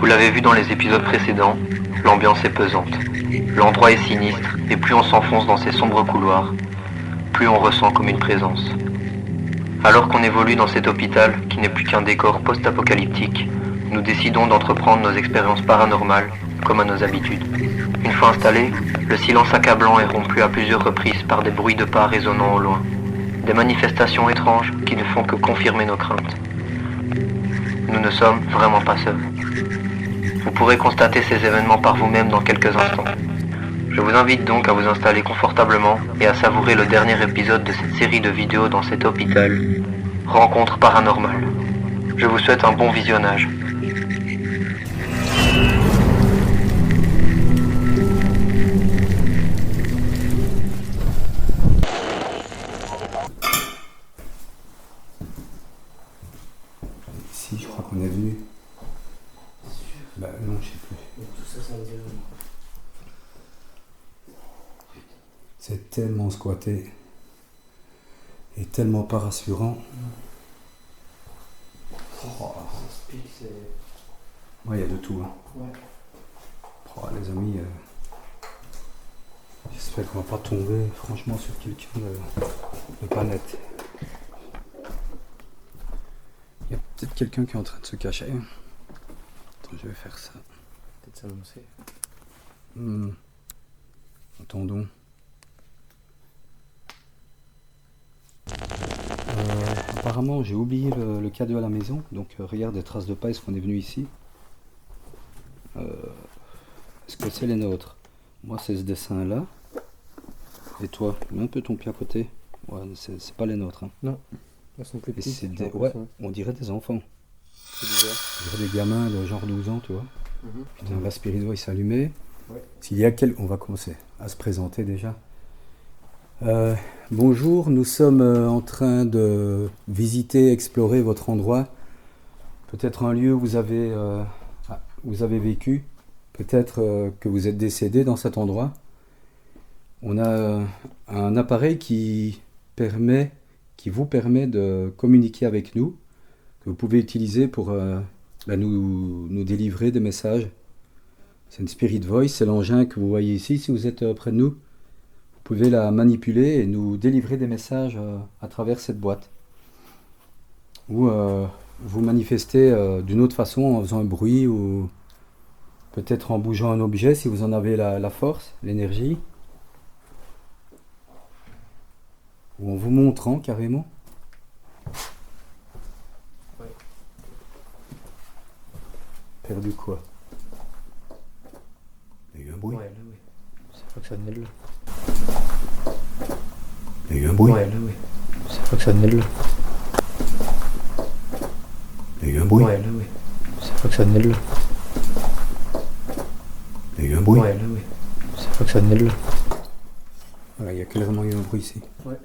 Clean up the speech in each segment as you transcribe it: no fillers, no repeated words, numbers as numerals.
Vous l'avez vu dans les épisodes précédents, l'ambiance est pesante. L'endroit est sinistre et plus on s'enfonce dans ces sombres couloirs, plus on ressent comme une présence. Alors qu'on évolue dans cet hôpital qui n'est plus qu'un décor post-apocalyptique, nous décidons d'entreprendre nos expériences paranormales comme à nos habitudes. Une fois installés, le silence accablant est rompu à plusieurs reprises par des bruits de pas résonnant au loin. Des manifestations étranges qui ne font que confirmer nos craintes. Nous ne sommes vraiment pas seuls. Vous pourrez constater ces événements par vous-même dans quelques instants. Je vous invite donc à vous installer confortablement et à savourer le dernier épisode de cette série de vidéos dans cet hôpital, Rencontre paranormale. Je vous souhaite un bon visionnage. Ici, je crois qu'on est venu. Bah non, je sais plus. Tout ça, ça me dit rien. C'est tellement squatté et tellement pas rassurant. Oh. Ouais, il y a de tout. Hein. Ouais. Oh, les amis, j'espère qu'on va pas tomber franchement sur quelqu'un de pas net. Il y a peut-être quelqu'un qui est en train de se cacher. Attends, je vais faire ça. Peut-être s'annoncer. Attendons. Apparemment, j'ai oublié le cadeau à la maison. Donc, regarde des traces de pas. Est-ce qu'on est venu ici? Est-ce que c'est les nôtres? Moi, c'est ce dessin-là. Et toi, mets un peu ton pied à côté. Ouais, c'est pas les nôtres. Hein. Non, elles sont plus Et petites. c'est ouais, on dirait des enfants. C'est bizarre. On dirait des gamins de genre 12 ans, tu vois. Putain, la Spiridois, il s'allumait. Ouais. S'il y a on va commencer à se présenter déjà. Bonjour, nous sommes en train de visiter, explorer votre endroit. Peut-être un lieu où vous avez vécu. Peut-être que vous êtes décédé dans cet endroit. On a un appareil qui vous permet de communiquer avec nous, que vous pouvez utiliser pour nous délivrer des messages. C'est une Spirit Voice, c'est l'engin que vous voyez ici. Si vous êtes près de nous, vous pouvez la manipuler et nous délivrer des messages à travers cette boîte. Ou vous manifester d'une autre façon en faisant un bruit ou peut-être en bougeant un objet si vous en avez la force, l'énergie. Ou en vous montrant carrément. Ouais. Perdu quoi? Il y a eu un bruit. Ouais, là, oui. C'est pas que ça venait de là. Il y a eu un bruit. Ouais, là, oui. C'est pas que ça venait de là. Il y a eu un bruit. Ouais, là, oui. C'est pas que ça venait de là. Il y a eu un bruit. Ouais, là, oui. C'est pas que ça venait de là. Voilà, il y a clairement eu un bruit ici. Ouais.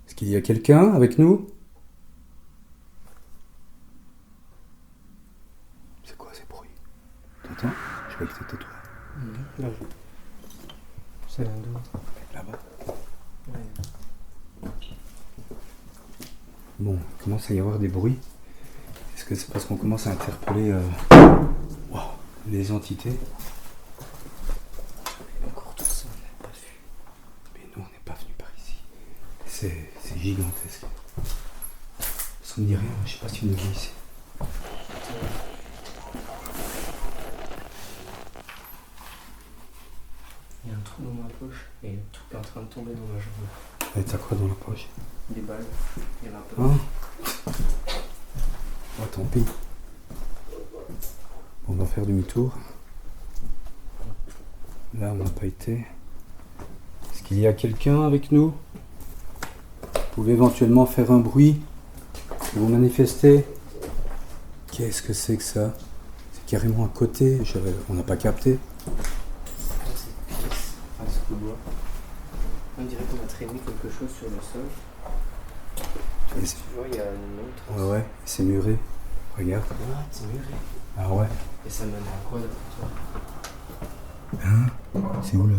Est-ce qu'il y a quelqu'un avec nous? C'est quoi ces bruits? T'entends? Je croyais que c'était toi. Là, c'est un dos. Là-bas. Ouais. Bon, il commence à y avoir des bruits. Est-ce que c'est parce qu'on commence à interpeller les entités? Encore tout ça, on n'a pas vu. Mais nous, on n'est pas venu par ici. C'est gigantesque. Ça me dit rien, je sais pas si on est venu ici. Il y a un trou dans ma poche et le truc est en train de tomber dans ma jambe. Et t'as quoi dans la poche? Des balles. Il y en a un peu. Hein? Oh, tant pis. On va faire demi-tour. Là, on n'a pas été. Est-ce qu'il y a quelqu'un avec nous? Vous pouvez éventuellement faire un bruit, vous manifester. Qu'est-ce que c'est que ça? C'est carrément à côté. On n'a pas capté. Ce couloir. On dirait qu'on a traîné quelque chose sur le sol. Et Tu vois, il y a une autre. ouais, c'est muré. Regarde. Ah, c'est muré. Ah ouais. Et ça mène à quoi d'après toi? Hein? C'est où là?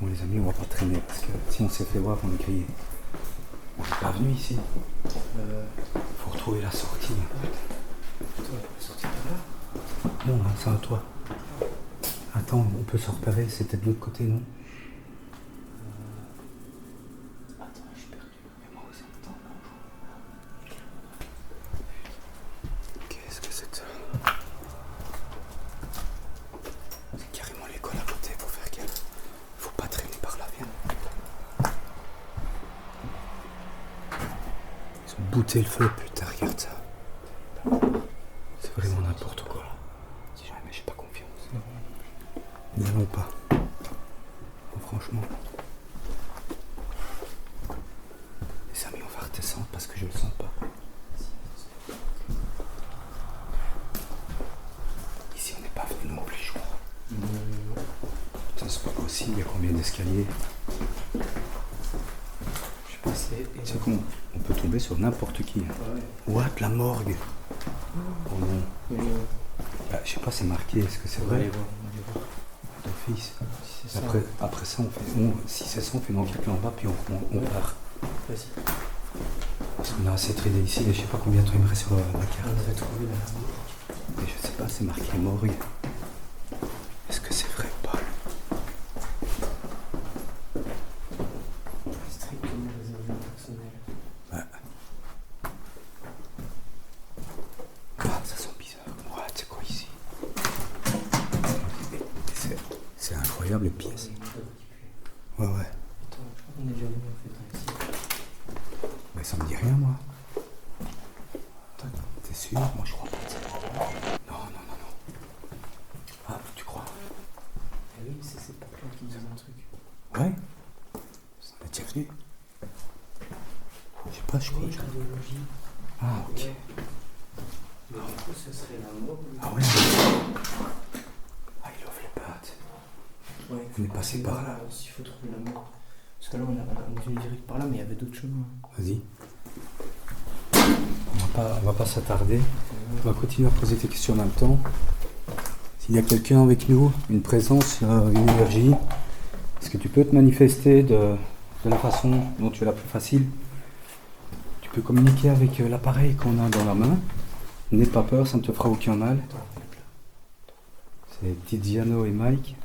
Bon les amis, on va pas traîner parce que si on s'est fait voir, on est grillé. On n'est pas venu ici. Faut retrouver la sortie. Toi, on peut sortir par là. Non, hein, c'est à toi. Attends, on peut se repérer, c'est peut-être de l'autre côté, non? Attends, je suis perdu. Mais moi aussi, attends, qu'est-ce que c'est que ça? C'est carrément l'école à côté, faut faire gaffe. Faut pas traîner par là, viens. Ils ont bouté le feu, putain, regarde ça. C'est vraiment n'importe quoi. Si jamais j'ai pas confiance. N'y allons pas. Oh, franchement. Les amis, on va redescendre parce que je le sens pas. Ici, on n'est pas venu non plus, je crois. Putain, c'est pas possible. Il y a combien d'escaliers? Je suis passé. C'est con. On peut tomber sur n'importe qui. What, la morgue? Oh non. Bah, je sais pas, c'est marqué. Est-ce que c'est On va aller vrai? voir, on va aller voir. D'office. Si c'est ça. Après ça, si c'est ça, on fait une enquête là en bas, puis on part. Vas-y. Parce qu'on a assez traîné ici, et je sais pas combien de temps il me reste sur la On carte. avait trouvé la. Mais je sais pas, c'est marqué morgue. Est-ce que c'est vrai ou pas? Strictement réservé au personnel. Ah, ça sent bizarre. Ouais, c'est quoi ici? C'est incroyable les pièces. Ouais, ouais. Attends, je crois qu'on est déjà venu en fait ici. Mais ça me dit rien, moi. T'es sûr? Moi, je crois pas. Non. Ah, tu crois? Eh oui, c'est cette porte-là qui disait un truc. Ouais. On est déjà venu. Je sais pas, je crois. Oui, cardiologie. Ah, ok. Ouais. Mais du coup, ce serait la mort. Ah ouais. Ah, il ouvre les pattes. Ouais. On est passé par là. S'il faut trouver la mort. Parce que là, on est venu direct par là, mais il y avait d'autres chemins. Vas-y. On va pas s'attarder. On va continuer à poser tes questions en même temps. S'il y a quelqu'un avec nous, une présence, une énergie, est-ce que tu peux te manifester de la façon dont tu es la plus facile? Tu peux communiquer avec l'appareil qu'on a dans la main. N'aie pas peur, ça ne te fera aucun mal. C'est Tiziano et Mike.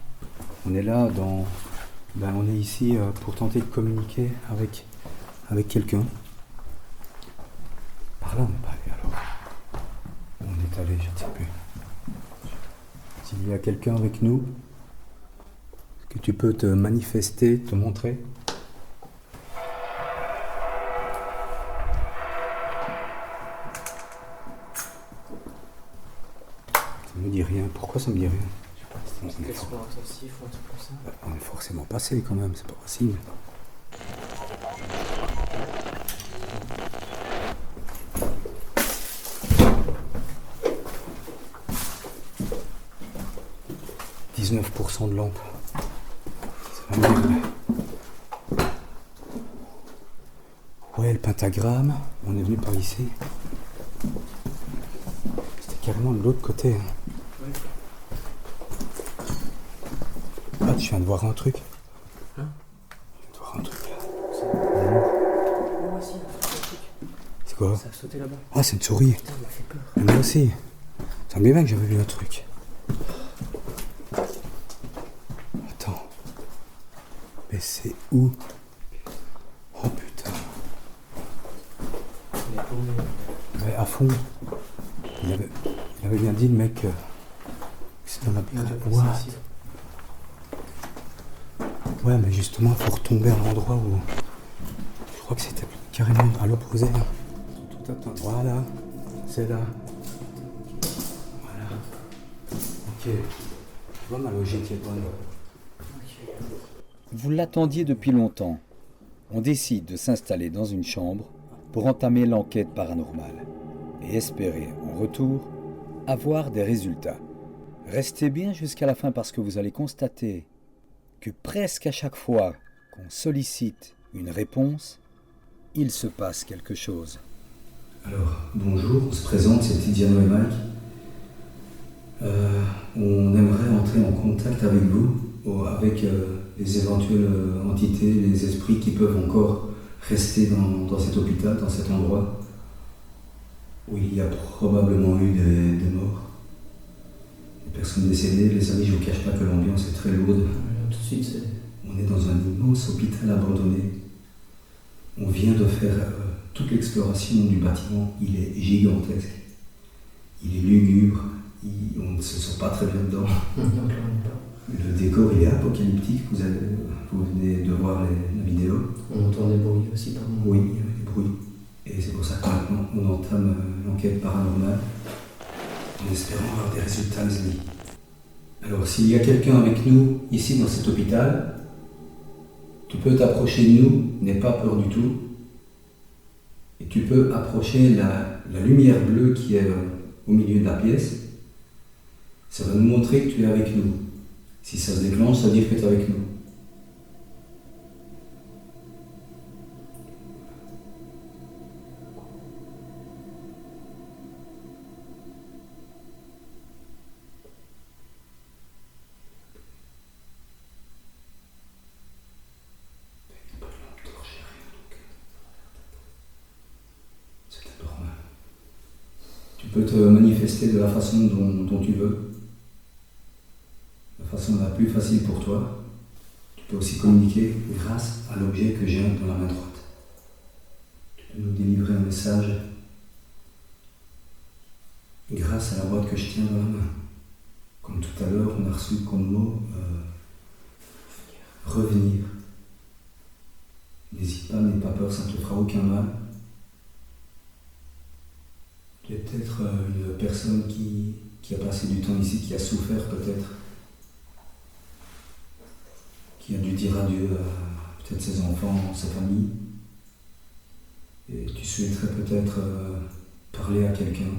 On est là on est ici pour tenter de communiquer avec quelqu'un. Par là, on n'est pas allé alors. On est allé, je ne sais plus. S'il y a quelqu'un avec nous, est-ce que tu peux te manifester, te montrer? Ça me dit rien. Pourquoi ça me dit rien? Je sais pas, c'était soins intensifs ou un truc comme ça. On est forcément passé quand même, c'est pas possible. « 19% de lampes. Ça va me dire. Ouais, le pentagramme, on est venu par ici. C'était carrément de l'autre côté. Ouais. Ah, tu viens de voir un truc? Hein? Je viens de voir un truc là. Oh, ouais, si, il a fait un truc. C'est quoi? Ça a sauté là-bas. Ah, c'est une souris. Putain, il m'a fait peur. Mais moi aussi. Ça me dit bien que j'avais vu un truc. Attends. Mais c'est où? Oh putain. Il est paumé. Mais à fond. Il avait bien dit le mec que c'est dans la Il a dû What? passer ici. Ouais, mais justement, il faut retomber à l'endroit où... Je crois que c'était carrément à l'opposé. Là. Tout attends. Voilà. C'est là. Voilà. Ok. Tu vois, ma logique est bonne. Vous l'attendiez depuis longtemps. On décide de s'installer dans une chambre pour entamer l'enquête paranormale et espérer, en retour, avoir des résultats. Restez bien jusqu'à la fin parce que vous allez constater que presque à chaque fois qu'on sollicite une réponse, il se passe quelque chose. Alors, bonjour, on se présente, c'est Tiziano et Mike. On aimerait entrer en contact avec vous avec les éventuelles entités, les esprits qui peuvent encore rester dans cet hôpital, dans cet endroit où il y a probablement eu des morts, des personnes décédées. Les amis, je ne vous cache pas que l'ambiance est très lourde. Tout de suite, c'est... On est dans un immense hôpital abandonné. On vient de faire toute l'exploration du bâtiment. Il est gigantesque. Il est lugubre. On ne se sent pas très bien dedans. Le décor, il est apocalyptique. Vous venez de voir la vidéo. On entend des bruits aussi par moment. Oui, il y a des bruits. Et c'est pour ça que maintenant, on entame l'enquête paranormale en espérant avoir des résultats, les amis. Alors, s'il y a quelqu'un avec nous, ici, dans cet hôpital, tu peux t'approcher de nous, n'aie pas peur du tout. Et tu peux approcher la lumière bleue qui est au milieu de la pièce. Ça va nous montrer que tu es avec nous. Si ça se déclenche, ça veut dire que tu es avec nous. Tu peux te manifester de la façon dont tu veux, la façon la plus facile pour toi. Tu peux aussi communiquer grâce à l'objet que j'ai dans la main droite. Tu peux nous délivrer un message grâce à la boîte que je tiens dans la main. Comme tout à l'heure, on a reçu comme mot revenir. N'hésite pas, n'aie pas peur, ça ne te fera aucun mal. Tu es peut-être une personne qui a passé du temps ici, qui a souffert peut-être, qui a dû dire adieu à peut-être ses enfants, sa famille. Et tu souhaiterais peut-être parler à quelqu'un.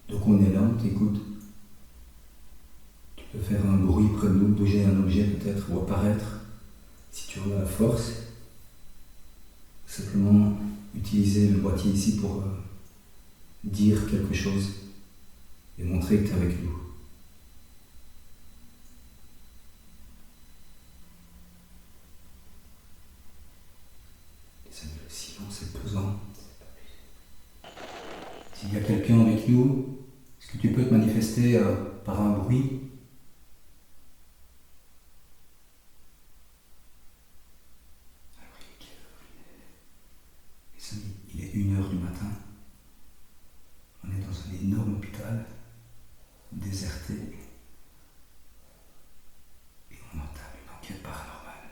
Donc on est là, on t'écoute. Tu peux faire un bruit près de nous, bouger un objet peut-être, ou apparaître, si tu en as la force. Simplement utiliser le boîtier ici pour dire quelque chose et montrer que tu es avec nous. Les amis, le silence est pesant. S'il y a quelqu'un avec nous, est-ce que tu peux te manifester par un bruit ? Les amis, il est 1h du matin. On est dans un énorme hôpital, déserté, et on entame une enquête paranormale.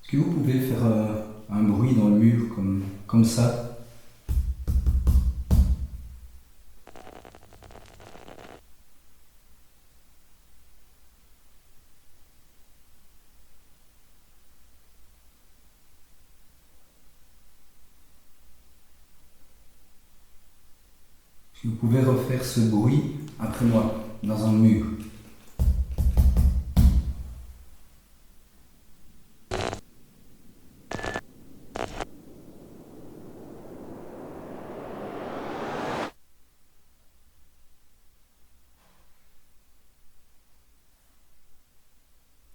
Est-ce que vous pouvez faire un bruit dans le mur comme ça ? Vous pouvez refaire ce bruit après moi, dans un mur.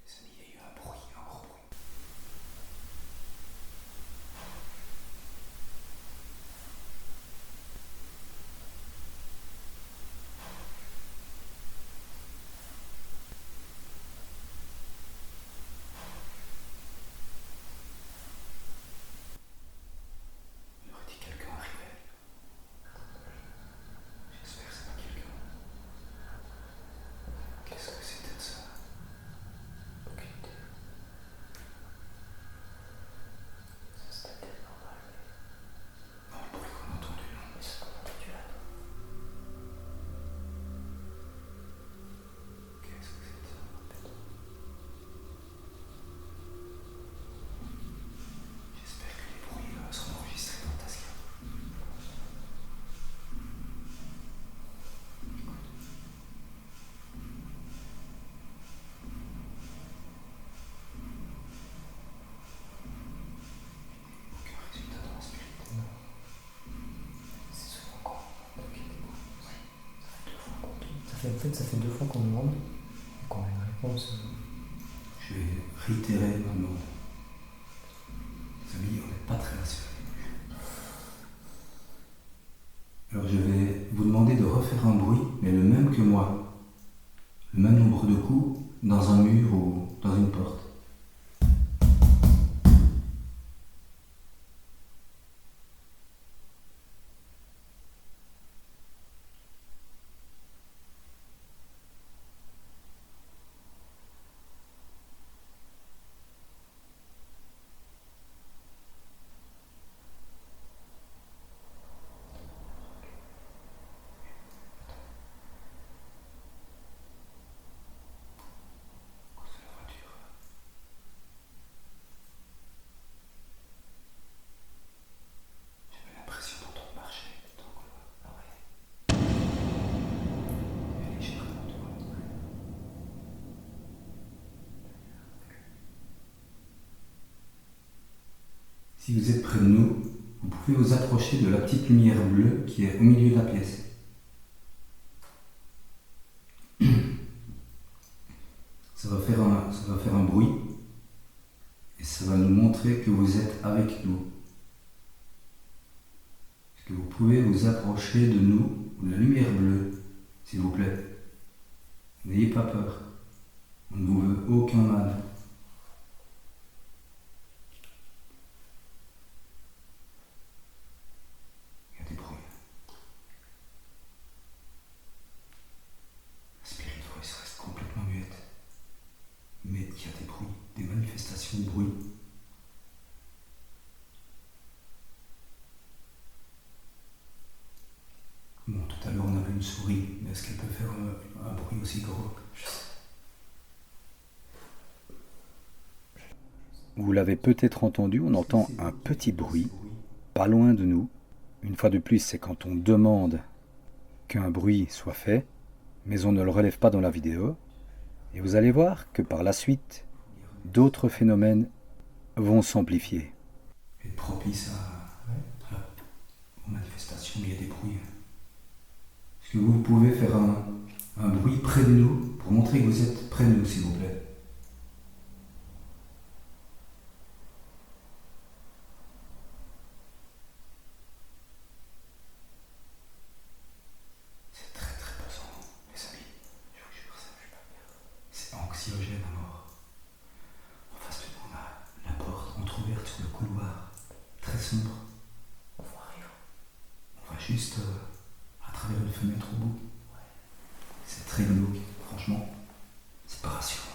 Les amis, il y a eu un bruit, un gros bruit. Et en fait, ça fait 2 fois qu'on demande et qu'on a une réponse. Je vais réitérer ma demande. Les amis, on n'est pas très rassurés. Alors je vais vous demander de refaire un bruit, mais le même que moi. Le même nombre de coups dans un mur ou dans une porte. Si vous êtes près de nous, vous pouvez vous approcher de la petite lumière bleue qui est au milieu de la pièce. Ça va faire un bruit et ça va nous montrer que vous êtes avec nous. Est-ce que vous pouvez vous approcher de nous, de la lumière bleue, s'il vous plaît? N'ayez pas peur. On ne vous veut aucun mal. Il y a des bruits. La Spirit Voice reste complètement muette. Mais il y a des bruits, des manifestations de bruit. Bon, tout à l'heure on avait une souris, mais est-ce qu'elle peut faire un bruit aussi gros? Vous l'avez peut-être entendu, on entend un petit bruit, pas loin de nous. Une fois de plus, c'est quand on demande qu'un bruit soit fait, mais on ne le relève pas dans la vidéo. Et vous allez voir que par la suite, d'autres phénomènes vont s'amplifier. Et propice aux manifestations, il y a des bruits. Est-ce que vous pouvez faire un bruit près de nous pour montrer que vous êtes près de nous, s'il vous plaît? C'est très très pesant, les amis. Je vous jure, ça ne pas bien. C'est anxiogène à mort. En face de nous, on a la porte entrouverte sur le couloir, très sombre. On voit rien. On va juste à travers une fenêtre au bout. C'est très glauque, franchement. C'est pas rassurant.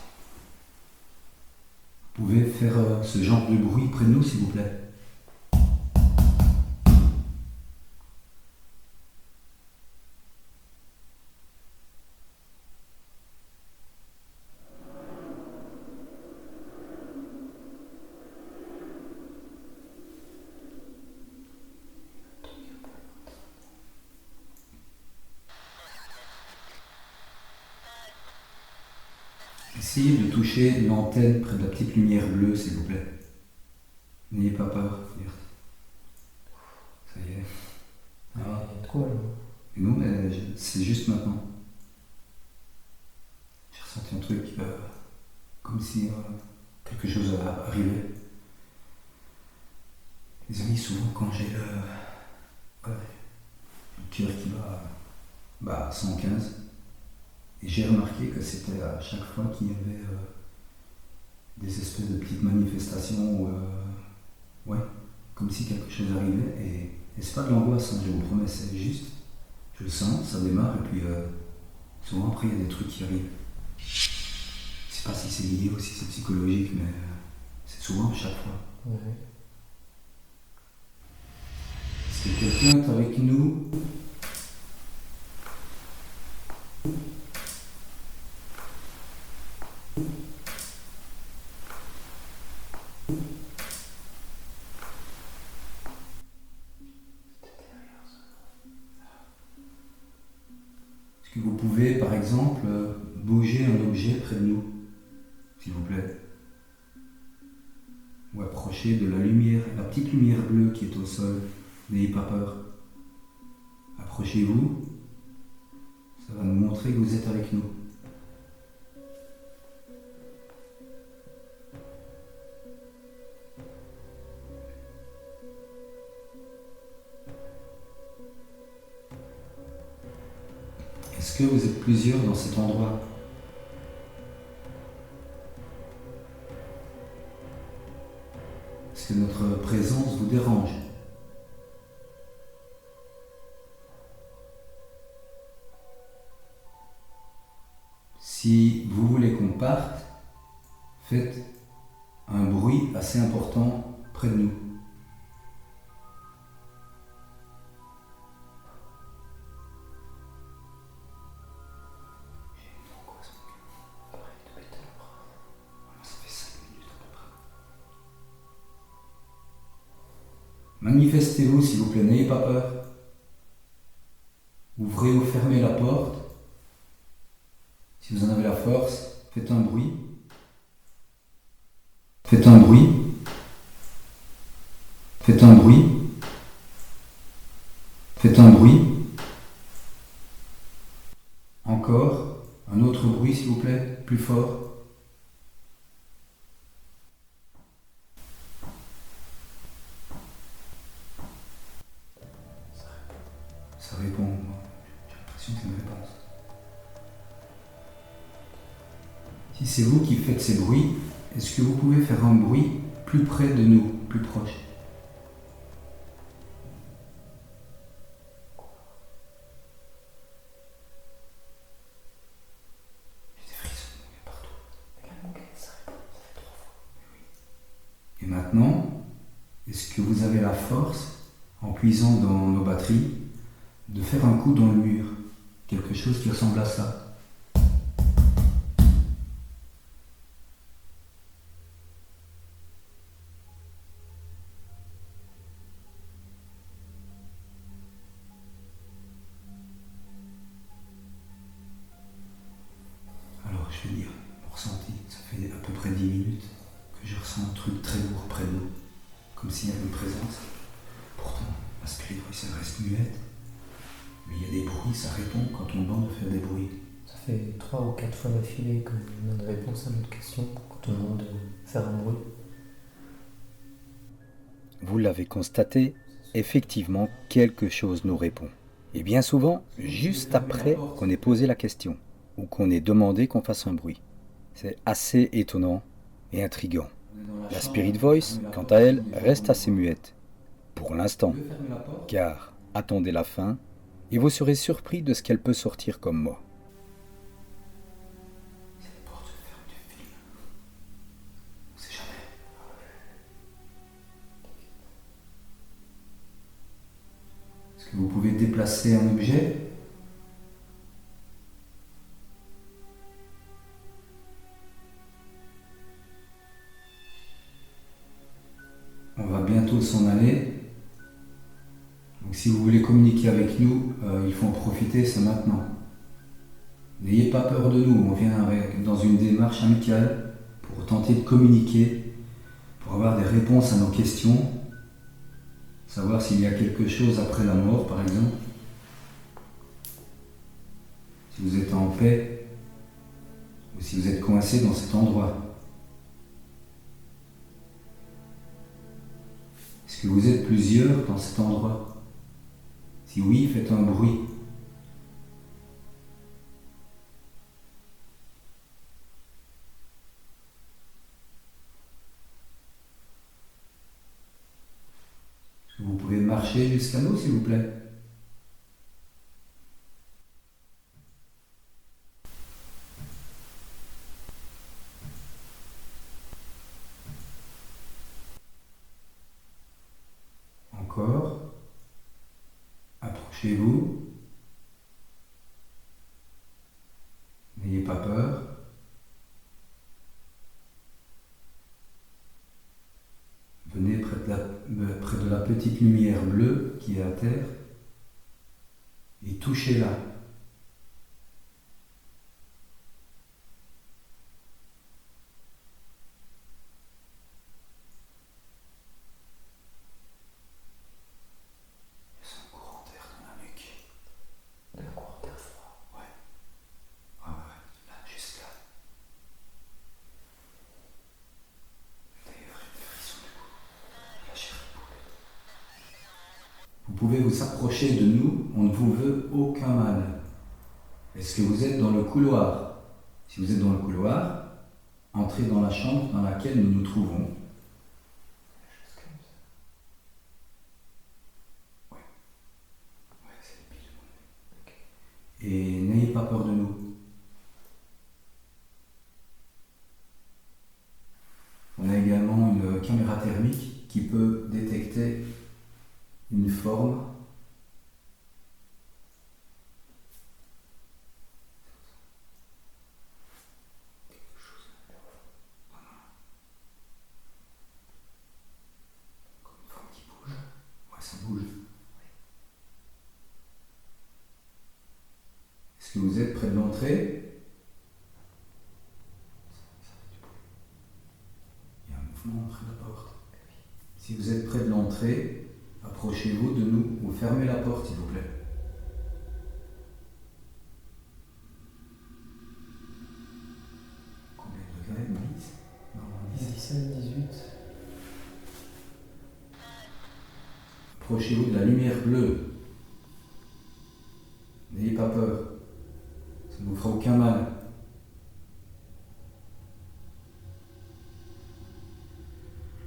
Vous pouvez faire ce genre de bruit près de nous, s'il vous plaît? Essayez de toucher l'antenne près de la petite lumière bleue, s'il vous plaît. N'ayez pas peur, Verte. Ça y est. Il y a de quoi là? Et non, mais c'est juste maintenant. J'ai ressenti un truc comme si quelque chose arrivait. Les amis, souvent quand j'ai le cœur qui bat à 115, et j'ai remarqué que c'était à chaque fois qu'il y avait des espèces de petites manifestations, comme si quelque chose arrivait, et c'est pas de l'angoisse, hein, je vous promets, c'est juste, je le sens, ça démarre, et puis souvent après il y a des trucs qui arrivent. Je sais pas si c'est lié ou si c'est psychologique, mais c'est souvent chaque fois. Ouais. Est-ce que quelqu'un est avec nous? Est-ce que vous pouvez, par exemple, bouger un objet près de nous, s'il vous plaît? Ou approcher de la lumière, la petite lumière bleue qui est au sol. N'ayez pas peur. Approchez-vous. Ça va nous montrer montrer que vous êtes avec nous. Est-ce que vous êtes plusieurs dans cet endroit? Est-ce que notre présence vous dérange? Si vous voulez qu'on parte, faites un bruit assez important près de nous. Manifestez-vous s'il vous plaît, n'ayez pas peur. Ouvrez ou fermez la porte. Si vous en avez la force, faites un bruit. Faites un bruit. Faites un bruit. Faites un bruit. Encore. Un autre bruit s'il vous plaît, plus fort. Ça répond. J'ai l'impression que c'est une réponse. Si c'est vous qui faites ces bruits, est-ce que vous pouvez faire un bruit plus près de nous, plus proche? J'ai des frissons, il y a partout. Et maintenant, est-ce que vous avez la force, en puisant dans nos batteries, de faire un coup dans le mur? Quelque chose qui ressemble à ça. Alors, je vais dire, mon ressenti, ça fait à peu près 10 minutes que je ressens un truc très lourd près de nous, comme s'il y avait une présence. Pourtant, la spirit voice, elle reste muette, mais il y a des bruits, ça répond quand on demande de faire des bruits. Ça fait 3 ou 4 fois d'affilée qu'on demande réponse à notre question quand on demande de faire un bruit. Vous l'avez constaté, effectivement, quelque chose nous répond. Et bien souvent, juste après qu'on ait posé la question, ou qu'on ait demandé qu'on fasse un bruit. C'est assez étonnant et intriguant. La Spirit Voice, quant à elle, reste assez muette. Pour l'instant. Car, attendez la fin, et vous serez surpris de ce qu'elle peut sortir comme mot. Est-ce que vous pouvez déplacer un objet? On va bientôt s'en aller. Donc si vous voulez communiquer avec nous, il faut en profiter, c'est maintenant. N'ayez pas peur de nous, on vient dans une démarche amicale pour tenter de communiquer, pour avoir des réponses à nos questions, savoir s'il y a quelque chose après la mort par exemple. Si vous êtes en paix, ou si vous êtes coincé dans cet endroit. Est-ce que vous êtes plusieurs dans cet endroit? Si oui, faites un bruit. Est-ce que vous pouvez marcher jusqu'à nous, s'il vous plaît? Encore. Approchez-vous. N'ayez pas peur. Venez près de la petite lumière bleue qui est à terre et touchez-la. Un courant d'air dans la nuque. Un courant d'air froid. Ouais. pouvez vous approcher de nous, on ne vous veut aucun mal. Est-ce que vous êtes dans le couloir? Si vous êtes dans le couloir, entrez dans la chambre dans laquelle nous nous trouvons. Et n'ayez pas peur de nous. On a également une caméra thermique qui peut détecter une forme. Comme une forme qui bouge. Ouais, ça bouge. Est-ce que vous êtes près de l'entrée? Il y a un mouvement près de la porte. Si vous êtes près de l'entrée, approchez-vous de nous ou fermez la porte, s'il vous plaît. Combien de degrés? 10? Non, 10. 17, 18. Approchez-vous de la lumière bleue. N'ayez pas peur. Ça ne vous fera aucun mal.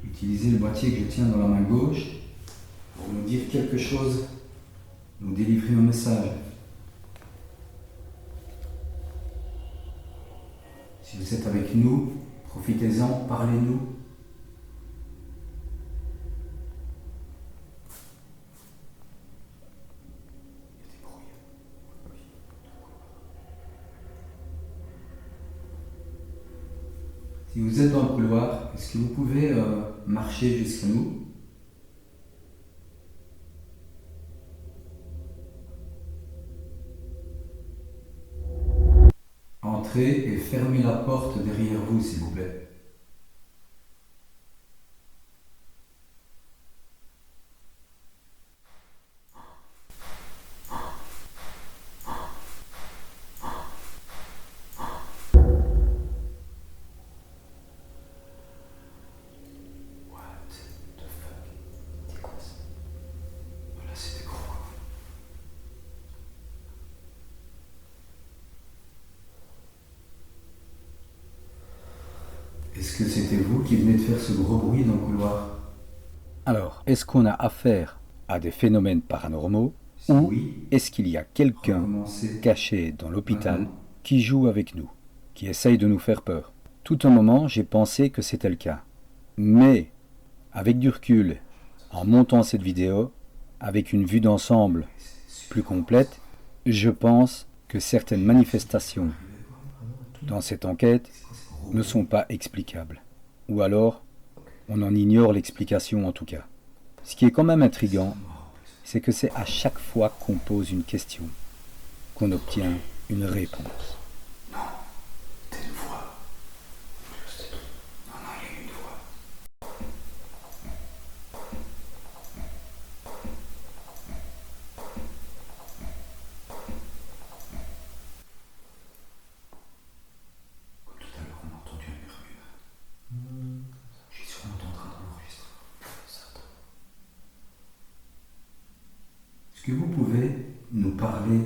Utilisez le boîtier que je tiens dans la main gauche pour nous dire quelque chose, nous délivrer un message. Si vous êtes avec nous, profitez-en, parlez-nous. Si vous êtes dans le couloir, est-ce que vous pouvez marcher jusqu'à nous? Entrez et fermez la porte derrière vous, s'il vous plaît. C'est quoi ça? Voilà, c'était gros. Est-ce que c'était vous qui venez de faire ce gros bruit dans le couloir? Alors, est-ce qu'on a affaire à des phénomènes paranormaux Si ou oui, est-ce qu'il y a quelqu'un recommencez. caché dans l'hôpital Maintenant. qui joue avec nous, qui essaye de nous faire peur? Tout un moment, j'ai pensé que c'était le cas. Mais, avec du recul, en montant cette vidéo, avec une vue d'ensemble plus complète, je pense que certaines manifestations dans cette enquête ne sont pas explicables. Ou alors, on en ignore l'explication en tout cas. Ce qui est quand même intriguant, c'est que c'est à chaque fois qu'on pose une question qu'on obtient une réponse. C'était une voix. Non, non, il y a eu une voix. Comme tout à l'heure, on a entendu un murmure. Je suis sûrement en train d'enregistrer. Est-ce que vous pouvez nous parler,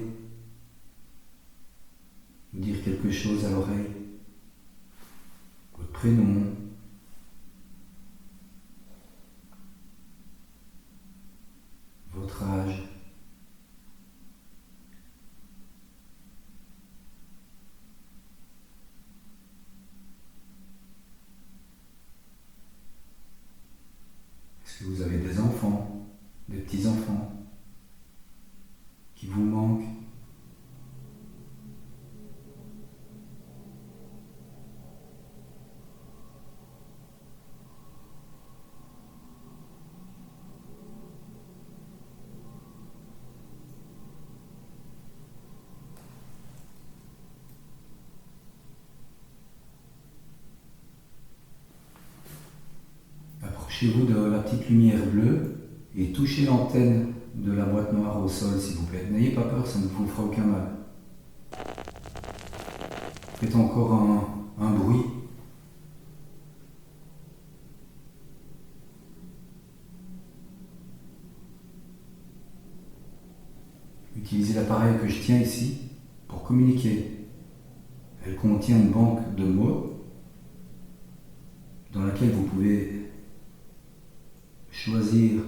nous dire quelque chose à l'oreille? Votre prénom, votre âge, est-ce que vous avez des enfants, des petits-enfants qui vous manquent? Approchez-vous de la petite lumière bleue et touchez l'antenne de la boîte noire au sol, s'il vous plaît. N'ayez pas peur, ça ne vous fera aucun mal. Faites encore un bruit. communiquer. Elle contient une banque de mots dans laquelle vous pouvez choisir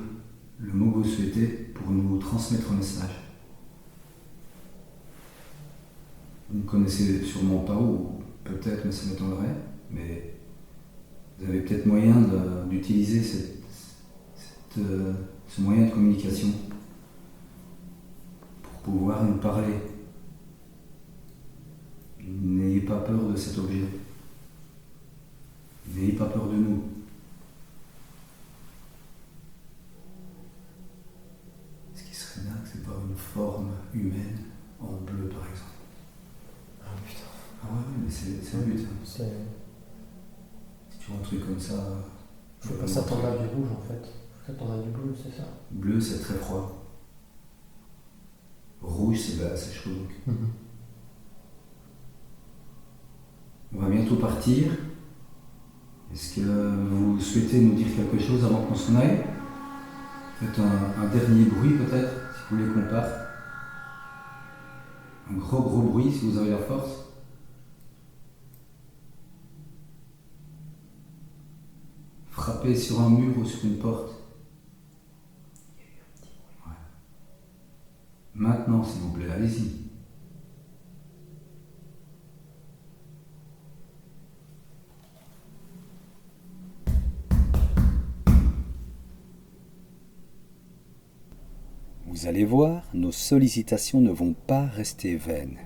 le mot que vous souhaitez pour nous transmettre un message. Vous ne connaissez sûrement pas, ou peut-être, mais ça m'étonnerait, mais vous avez peut-être moyen d'utiliser ce moyen de communication pour pouvoir nous parler. N'ayez pas peur de cet objet. N'ayez pas peur de nous. Ce qui serait dingue, c'est voir une forme humaine en bleu, par exemple. Ah putain. Ah ouais, mais c'est le but. Hein. C'est... Si tu vois un truc comme ça... Faut pas s'attendre à du rouge en fait. Faut s'attendre à du bleu, c'est ça. Bleu, c'est très froid. Rouge, c'est chaud. Donc. On va bientôt partir. Est-ce que vous souhaitez nous dire quelque chose avant qu'on s'en aille? Faites un dernier bruit peut-être, si vous voulez qu'on parte. Un gros bruit si vous avez la force. Frappez sur un mur ou sur une porte. Ouais. Maintenant, s'il vous plaît, allez-y. Vous allez voir, nos sollicitations ne vont pas rester vaines.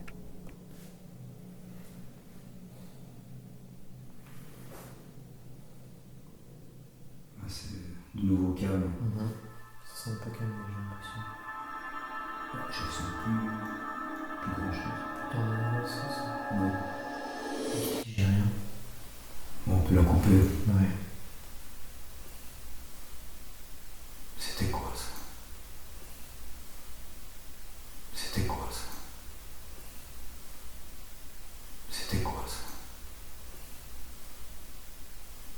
C'est de nouveau calme. Ça sent un peu calme, j'ai l'impression. Je ressens plus grand chose. Putain, ouais, c'est ça. Non. J'ai rien. Bon, on peut la couper. Ouais. C'était quoi ça? C'était quoi ça? C'était quoi ça?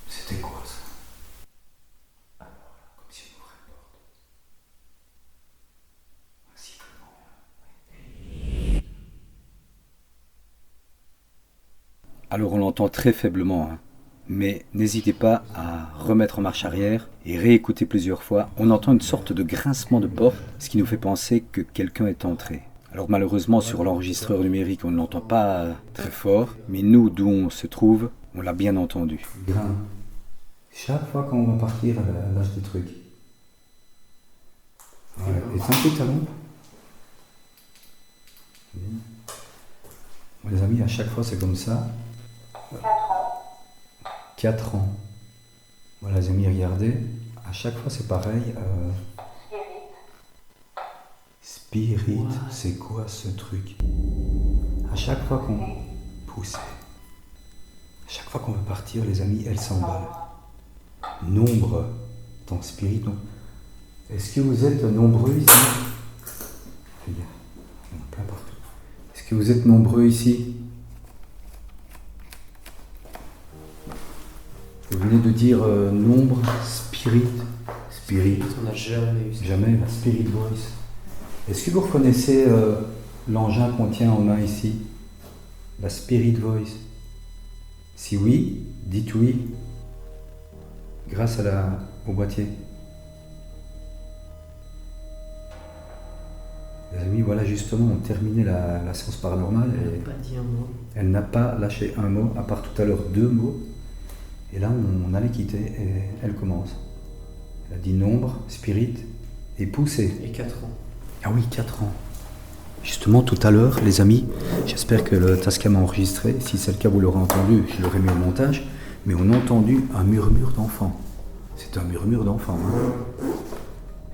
C'était quoi ça? Comme si on ouvrait une porte. Un sifflement. Alors on l'entend très faiblement, hein. Mais n'hésitez pas à remettre en marche arrière et réécouter plusieurs fois. On entend une sorte de grincement de porte, ce qui nous fait penser que quelqu'un est entré. Alors malheureusement sur l'enregistreur numérique on ne l'entend pas très fort, mais nous d'où on se trouve, on l'a bien entendu. Grain. Chaque fois qu'on va partir, elle lâche des trucs. Ouais. Éteins un peu ta lampe. Bien. Bon, les amis, à chaque fois c'est comme ça. 4 ans. Voilà les amis, regardez. À chaque fois c'est pareil. Spirit, c'est quoi ce truc? À chaque fois qu'on pousse, à chaque fois qu'on veut partir, les amis, elle s'emballe. Nombre dans Spirit. Donc, est-ce que vous êtes nombreux ici? Fais gaffe, il y en a plein partout. Est-ce que vous êtes nombreux ici? Vous venez de dire nombre, Spirit. On n'a jamais eu ça. Jamais, la Spirit Voice. Est-ce que vous reconnaissez l'engin qu'on tient en main ici? La Spirit Voice. Si oui, dites oui. Grâce au boîtier. Les amis, voilà justement, on terminait la séance paranormale. Elle Et n'a pas dit un mot. elle n'a pas lâché un mot, à part tout à l'heure 2 mots. Et là, on allait quitter et elle commence. Elle a dit nombre, spirit et pousser. Et 4 ans. Ah oui, 4 ans. Justement, tout à l'heure, les amis, j'espère que le Tascam a enregistré. Si c'est le cas, vous l'aurez entendu, je l'aurai mis au montage. Mais on a entendu un murmure d'enfant. C'est un murmure d'enfant. Hein.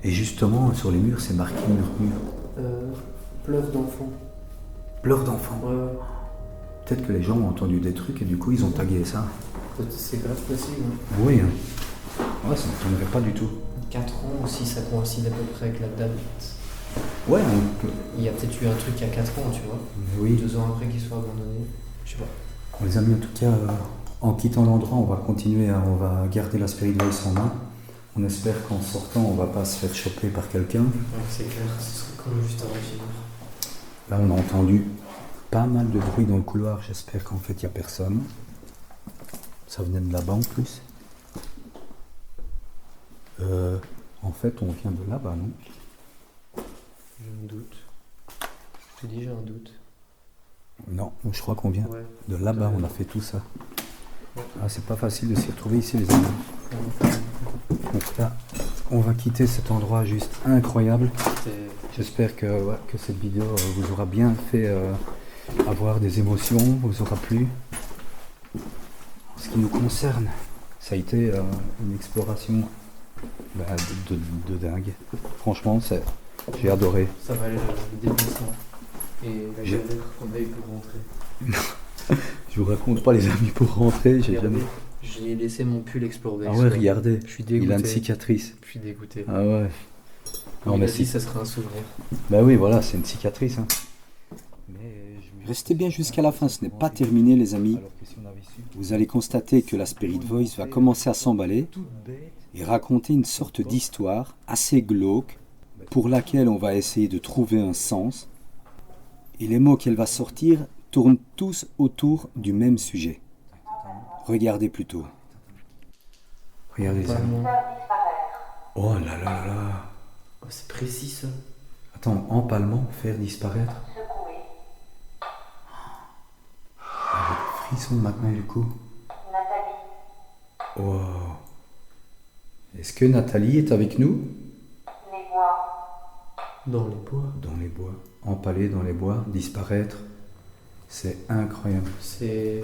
Et justement, sur les murs, c'est marqué murmure. Pleurs d'enfant. Pleurs d'enfant. Ouais. Peut-être que les gens ont entendu des trucs et du coup, ils ont tagué ça. C'est grave possible. Hein. Oui. Hein. Ouais, ça ne m'étonnerait pas du tout. 4 ans aussi, ça coïncide à peu près avec la date. Ouais, on peut... Il y a peut-être eu un truc il y a 4 ans, tu vois. Oui. 2 ans après qu'il soit abandonné. Je sais pas. Bon, les amis, en tout cas, en quittant l'endroit, on va continuer, on va garder la Spirit Voice en main. On espère qu'en sortant, on va pas se faire choper par quelqu'un. Ouais, c'est clair, ce serait comme juste avant de finir. Là, on a entendu pas mal de bruit dans le couloir, j'espère qu'en fait il n'y a personne. Ça venait de là-bas en plus. En fait on vient de là-bas, non? J'ai un doute. Je te dis, j'ai un doute. Non, je crois qu'on vient Ouais. de là-bas, on a fait tout ça. Ah, c'est pas facile de s'y retrouver ici les amis. Donc là, on va quitter cet endroit juste incroyable. J'espère que cette vidéo vous aura bien fait avoir des émotions, vous aura plu. En ce qui nous concerne, ça a été une exploration de dingue. Franchement, j'ai adoré. Ça valait le déplacement. Et la galère qu'on a eu pour rentrer. Je vous raconte pas les amis pour rentrer, j'ai jamais... J'ai laissé mon pull Explorer. Ah ouais, regardez, Je suis dégoûté. il a une cicatrice. Je suis dégoûté. Ah ouais. Non, Il mais a dit ça sera un souvenir. Bah oui, voilà, c'est une cicatrice. Hein. Restez bien jusqu'à la fin, ce n'est pas terminé les amis. Vous allez constater que la Spirit Voice va commencer à s'emballer et raconter une sorte d'histoire assez glauque pour laquelle on va essayer de trouver un sens. Et les mots qu'elle va sortir tournent tous autour du même sujet. Regardez plutôt. Regardez ça. Vraiment. Oh là là là. Oh, c'est précis ça. Attends, empalement, faire disparaître. Avec frisson maintenant du coup. Oh. Est-ce que Nathalie est avec nous? Dans les bois. Dans les bois. Empaler dans les bois, disparaître. C'est incroyable. C'est.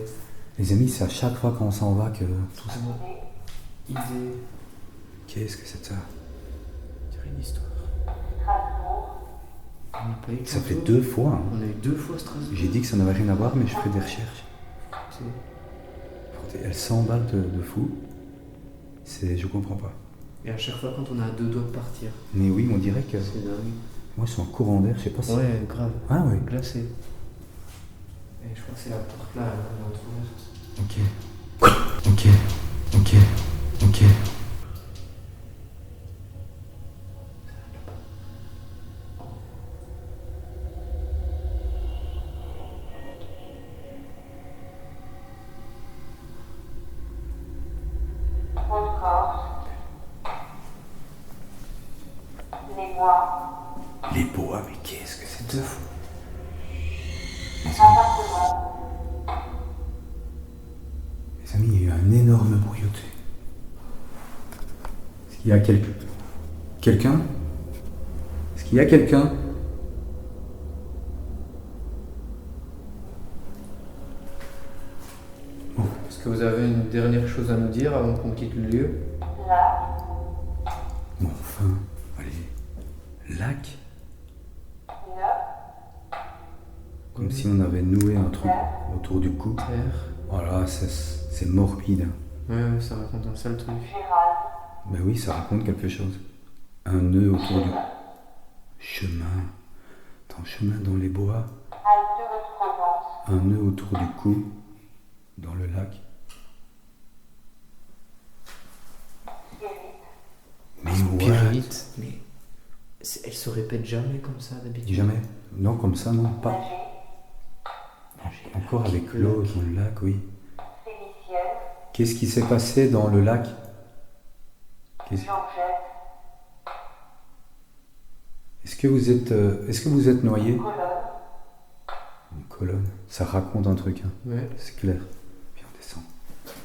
Les amis, c'est à chaque fois qu'on s'en va que tout ça. Idée. Qu'est-ce que c'est ça? On dirait une histoire. On n'a pas eu Ça fait tantôt. 2 fois. Hein. On a eu 2 fois Strasbourg. J'ai dit que ça n'avait rien à voir, mais je ferai des recherches. Elle s'emballe de fou. Je comprends pas. Et à chaque fois quand on a à 2 doigts de partir. Mais oui, on dirait que. C'est dingue. Moi, je suis en courant d'air, je sais pas si. Ouais, grave. Ah oui. Glacé. Et je crois que c'est la porte là, elle est entrouverte. Ok. Ok. Ok. Ok. Les bois, mais qu'est-ce que c'est 2 fois. Les amis, il y a eu un énorme bruit au-dessus. Est-ce qu'il y a quelqu'un? Est-ce qu'il y a quelqu'un? Est-ce que vous avez une dernière chose à nous dire avant qu'on quitte le lieu? Bon, enfin, allez. Lac? Comme si on avait noué un truc autour du cou. Terre. Voilà, c'est morbide. Ouais, ça raconte un sale truc. Ben oui, ça raconte quelque chose. Un nœud autour du chemin. Attends, chemin dans les bois. Un nœud autour du cou. Dans le lac. Mais what? Pyrite. Mais elle se répète jamais comme ça d'habitude. Jamais. Non, comme ça, non, pas. Encore avec l'eau dans le lac, oui. Qu'est-ce qui s'est passé dans le lac? Est-ce que vous êtes noyé? Une colonne. Ça raconte un truc, hein. Ouais. C'est clair. Puis on descend.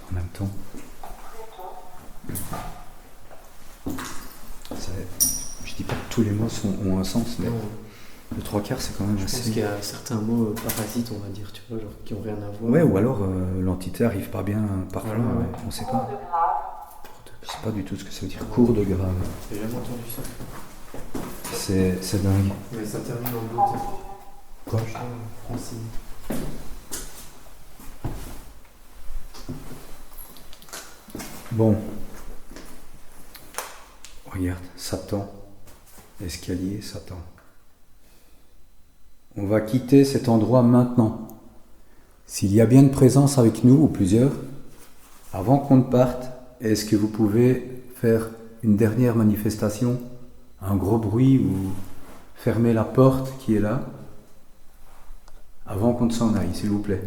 En même temps. Je dis pas que tous les mots ont un sens, mais Non, le 3/4 c'est quand même je pense assez. qu'il y a certains mots parasites, on va dire, tu vois, genre qui ont rien à voir. Ouais, ou alors l'entité arrive pas bien parfois, Voilà, ouais. on sait pas. Je sais pas du tout ce que ça veut dire. Cours de grave. J'ai jamais entendu ça. C'est dingue. Mais ça termine en beauté. Quoi? Francine. Bon. Regarde, Satan. Escalier, Satan. On va quitter cet endroit maintenant. S'il y a bien une présence avec nous, ou plusieurs, avant qu'on ne parte, est-ce que vous pouvez faire une dernière manifestation? Un gros bruit ou fermer la porte qui est là? Avant qu'on ne s'en aille, s'il vous plaît.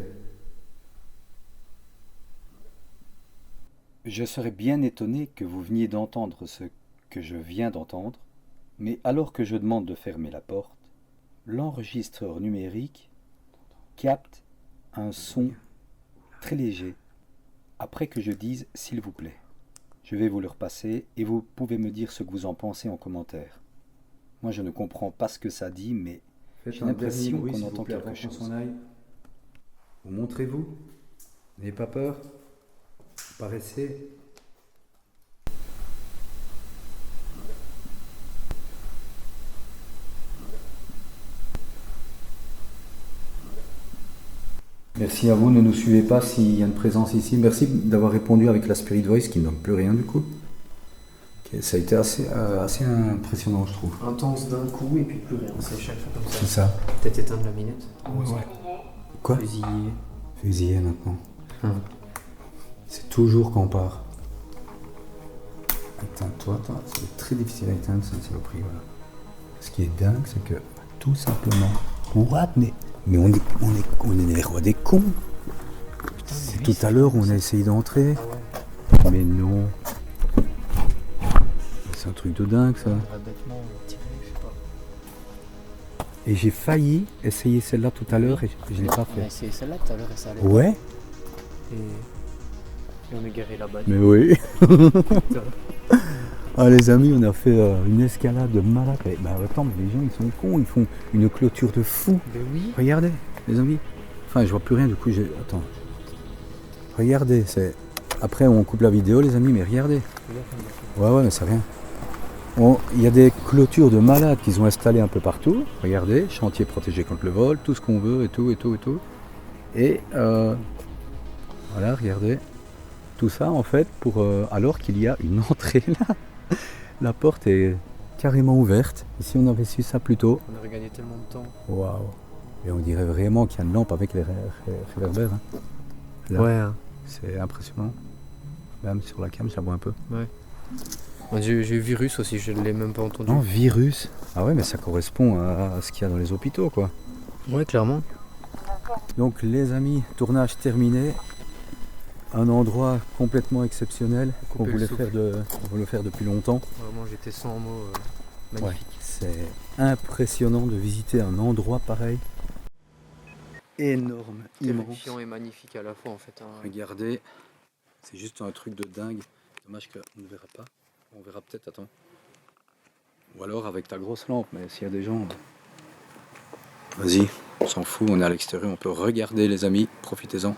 Je serais bien étonné que vous veniez d'entendre ce que je viens d'entendre, mais alors que je demande de fermer la porte, l'enregistreur numérique capte un son très léger après que je dise « s'il vous plaît ». Je vais vous le repasser et vous pouvez me dire ce que vous en pensez en commentaire. Moi je ne comprends pas ce que ça dit, mais Faites j'ai un l'impression dernier bruit, qu'on s'il vous entend plaît, quelque avant qu'on chose. s'en aille. Vous montrez-vous. N'ayez pas peur. Paraissez. Merci à vous, ne nous suivez pas s'il y a une présence ici. Merci d'avoir répondu avec la Spirit Voice qui ne donne plus rien du coup. Ok, ça a été assez impressionnant je trouve. Intense d'un coup et puis plus rien. C'est chaque fois comme C'est ça. ça. Peut-être éteindre la minette. Ouais. Quoi? Fusillé. Fusillé maintenant. Hum. C'est toujours quand on part. Éteins-toi, c'est très difficile à éteindre, c'est une saloperie, voilà. Ce qui est dingue, c'est que tout simplement. What? Mais on est les rois des cons. C'est tout à l'heure où on a essayé d'entrer. Ah ouais. Mais non. C'est un truc de dingue ça. On aurait bêtement tiré, je sais pas. Et j'ai failli essayer celle-là tout à l'heure et je l'ai pas On a fait. essayé celle-là tout à l'heure et ça allait. Ouais? Et on est garé là-bas. Mais oui. Ah les amis, on a fait une escalade de malade. Bah attends, mais les gens ils sont cons, ils font une clôture de fou. Mais oui. Regardez, les amis. Enfin, je vois plus rien du coup. Attends. Regardez, c'est. Après, on coupe la vidéo, les amis, mais regardez. Ouais, mais c'est rien. Il y a des clôtures de malades qu'ils ont installées un peu partout. Regardez, chantier protégé contre le vol, tout ce qu'on veut et tout. Et voilà, regardez. Tout ça en fait pour alors qu'il y a une entrée là. La porte est carrément ouverte. Et si on avait su ça plus tôt. On aurait gagné tellement de temps. Waouh. Et on dirait vraiment qu'il y a une lampe avec les réverbères. Hein. Là, Ouais. Hein. c'est impressionnant. Même sur la cam, ça voit un peu. Ouais. Moi, j'ai eu virus aussi, je ne l'ai même pas entendu. Non, virus. Ah ouais, mais ça correspond à ce qu'il y a dans les hôpitaux, quoi. Ouais, clairement. Donc les amis, tournage terminé. Un endroit complètement exceptionnel qu'on Couper le voulait souffle. on voulait faire depuis longtemps. Vraiment, j'étais sans mots. Ouais, Magnifique. c'est impressionnant de visiter un endroit pareil. Énorme, immense. Terrifiant et magnifique à la fois en fait. Hein. Regardez, c'est juste un truc de dingue. Dommage qu'on ne verra pas. On verra peut-être, attends. Ou alors avec ta grosse lampe, mais s'il y a des gens... Vas-y, on s'en fout, on est à l'extérieur, on peut regarder les amis, profitez-en.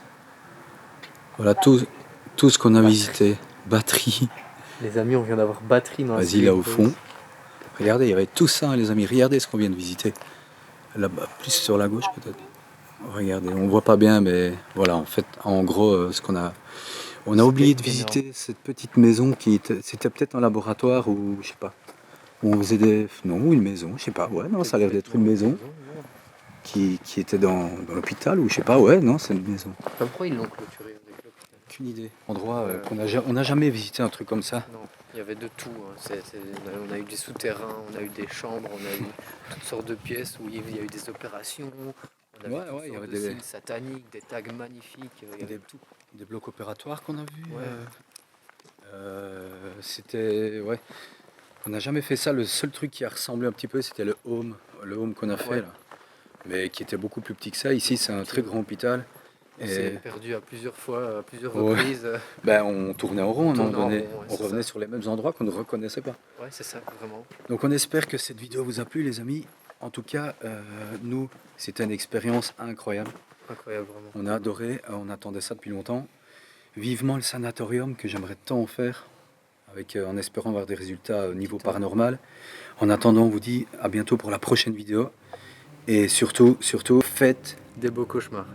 Voilà tout ce qu'on a visité. Batterie. Les amis, on vient d'avoir batterie dans la Vas-y là au fond. Regardez, il y avait tout ça, les amis. Regardez ce qu'on vient de visiter. Là-bas, plus sur la gauche peut-être. Regardez, on voit pas bien, mais voilà, en fait, en gros, ce qu'on a... On a oublié de visiter cette petite maison qui était... C'était peut-être un laboratoire ou je sais pas. Où on faisait des... Non, une maison, je sais pas. Ouais, non, ça a l'air d'être une maison qui était dans l'hôpital ou je sais pas. Ouais, non, c'est une maison. Pourquoi ils l'ont clôturé avec l'hôpital? Aucune idée. Endroit on n'a jamais visité un truc comme ça. Non, il y avait de tout. Hein. On a eu des souterrains, on a eu des chambres, on a eu toutes sortes de pièces où il y a eu des opérations. On a Ouais, vu toutes il y sortes avait de des- signes sataniques, des tags magnifiques. Il y avait tout. Des blocs opératoires qu'on a vus. Ouais. C'était... Ouais. On n'a jamais fait ça. Le seul truc qui a ressemblé un petit peu, c'était le home qu'on a fait Ouais. là. Mais qui était beaucoup plus petit que ça. Ici, c'est un très grand hôpital. On Et s'est perdu à plusieurs fois, à plusieurs Ouais. reprises. ben, on tournait en rond à un moment tournait en donné. rond, ouais, On c'est revenait ça. sur les mêmes endroits qu'on ne reconnaissait pas. Ouais, c'est ça, vraiment. Donc on espère que cette vidéo vous a plu les amis. En tout cas, nous, c'était une expérience incroyable. Incroyable, vraiment. On a adoré, on attendait ça depuis longtemps. Vivement le sanatorium que j'aimerais tant en faire, avec, en espérant avoir des résultats au niveau paranormal. En attendant, on vous dit à bientôt pour la prochaine vidéo. Et surtout, faites Des beaux cauchemars.